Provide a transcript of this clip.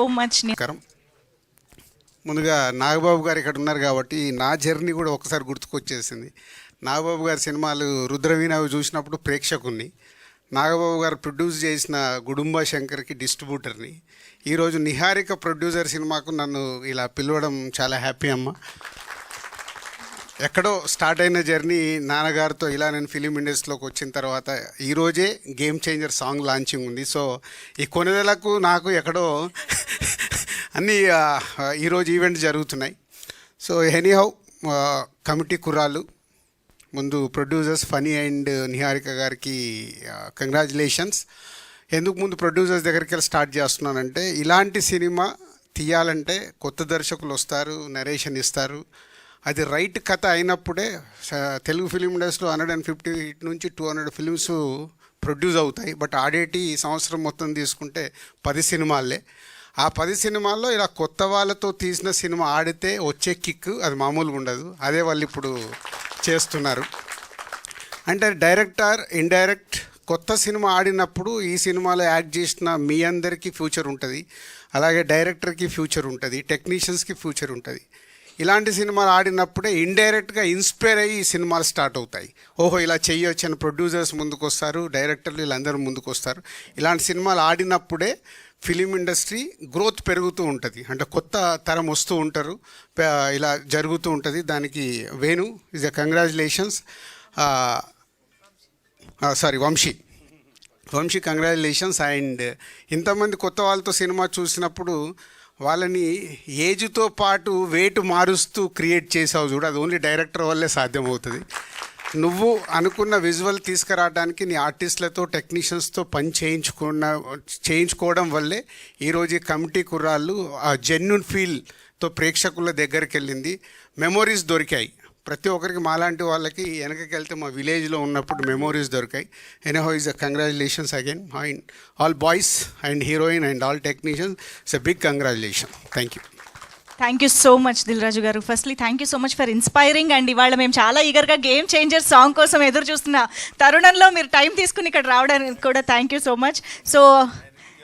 So much. ముందుగా నాగబాబు గారు ఇక్కడ ఉన్నారు కాబట్టి నా జర్నీ కూడా ఒకసారి గుర్తుకొచ్చేసింది. నాగబాబు గారి సినిమాలు రుద్రవీణ అవి చూసినప్పుడు ప్రేక్షకుని, నాగబాబు గారు ప్రొడ్యూస్ చేసిన గుడుంబ శంకర్కి డిస్ట్రిబ్యూటర్ని, ఈరోజు నిహారిక ప్రొడ్యూసర్ సినిమాకు నన్ను ఇలా పిలవడం చాలా హ్యాపీ అమ్మ. ఎక్కడో స్టార్ట్ అయిన జర్నీ నాన్నగారితో ఇలా నేను ఫిలిం ఇండస్ట్రీలోకి వచ్చిన తర్వాత ఈరోజే గేమ్ చేంజర్ సాంగ్ లాంచింగ్ ఉంది. సో ఈ కొనుదలకు నాకు ఎక్కడో అన్నీ ఈరోజు ఈవెంట్ జరుగుతున్నాయి. సో ఎనీహౌ కమిటీ కుర్రాళ్ళు, ముందు ప్రొడ్యూసర్స్ ఫనీ అండ్ నిహారిక గారికి కంగ్రాచులేషన్స్. ఎందుకు ముందు ప్రొడ్యూసర్స్ దగ్గరికి వెళ్ళి స్టార్ట్ చేస్తున్నానంటే, ఇలాంటి సినిమా తీయాలంటే కొత్త దర్శకులు వస్తారు, నరేషన్ ఇస్తారు, అది రైట్ కథ అయినప్పుడే తెలుగు ఫిలిం ఇండస్ట్రీలో 150 నుంచి 200 ఫిలిమ్స్ ప్రొడ్యూస్ అవుతాయి. బట్ ఆడేటి ఈ సంవత్సరం మొత్తం తీసుకుంటే 10 సినిమాలే. ఆ 10 సినిమాల్లో ఇలా కొత్త వాళ్ళతో తీసిన సినిమా ఆడితే వచ్చే కిక్ అది మామూలుగా ఉండదు. అదే వాళ్ళు ఇప్పుడు చేస్తున్నారు. అంటే డైరెక్టర్ ఇండైరెక్ట్ కొత్త సినిమా ఆడినప్పుడు ఈ సినిమాలో యాక్ట్ చేసిన మీ అందరికీ ఫ్యూచర్ ఉంటుంది, అలాగే డైరెక్టర్కి ఫ్యూచర్ ఉంటుంది, టెక్నీషియన్స్కి ఫ్యూచర్ ఉంటుంది. ఇలాంటి సినిమాలు ఆడినప్పుడే ఇండైరెక్ట్గా ఇన్స్పైర్ అయ్యి ఈ సినిమాలు స్టార్ట్ అవుతాయి. ఓహో ఇలా చెయ్యొచ్చు అని ప్రొడ్యూసర్స్ ముందుకు వస్తారు, డైరెక్టర్లు వీళ్ళందరూ ముందుకు వస్తారు. ఇలాంటి సినిమాలు ఆడినప్పుడే ఫిలిం ఇండస్ట్రీ గ్రోత్ పెరుగుతూ ఉంటుంది, అంటే కొత్త తరం వస్తూ ఉంటారు, ఇలా జరుగుతూ ఉంటుంది. దానికి Venu is a congratulations. Vamshi congratulations. And ఇంతమంది కొత్త వాళ్ళతో సినిమా చూసినప్పుడు వాళ్ళని ఏజ్తో పాటు వెయిట్ మారుస్తూ క్రియేట్ చేసావు చూడు, అది ఓన్లీ డైరెక్టర్ వల్లే సాధ్యమవుతుంది. నువ్వు అనుకున్న విజువల్ తీసుకురావడానికి నీ ఆర్టిస్టులతో టెక్నీషియన్స్తో పని చేయించుకోవడం వల్లే ఈరోజు ఈ కమిటీ కుర్రాళ్ళు ఆ జెన్యున్ ఫీల్తో ప్రేక్షకుల దగ్గరికి వెళ్ళింది. మెమోరీస్ దొరికాయి ప్రతి ఒక్కరికి. మాలాంటి వాళ్ళకి వెనకకి వెళ్తే మా విలేజ్లో ఉన్నప్పుడు మెమోరీస్ దొరికాయి. Anyhow is a congratulations again and all boys and heroine and all technicians. It's a big congratulation. Thank you so much Dil Raju గారు. Firstly thank you so much for inspiring. And ఇవాళ మేము చాలా ఈగర్గా గేమ్ చేంజర్ సాంగ్ కోసం ఎదురు చూస్తున్న తరుణంలో మీరు time తీసుకుని ఇక్కడ రావడానికి కూడా thank you so much. So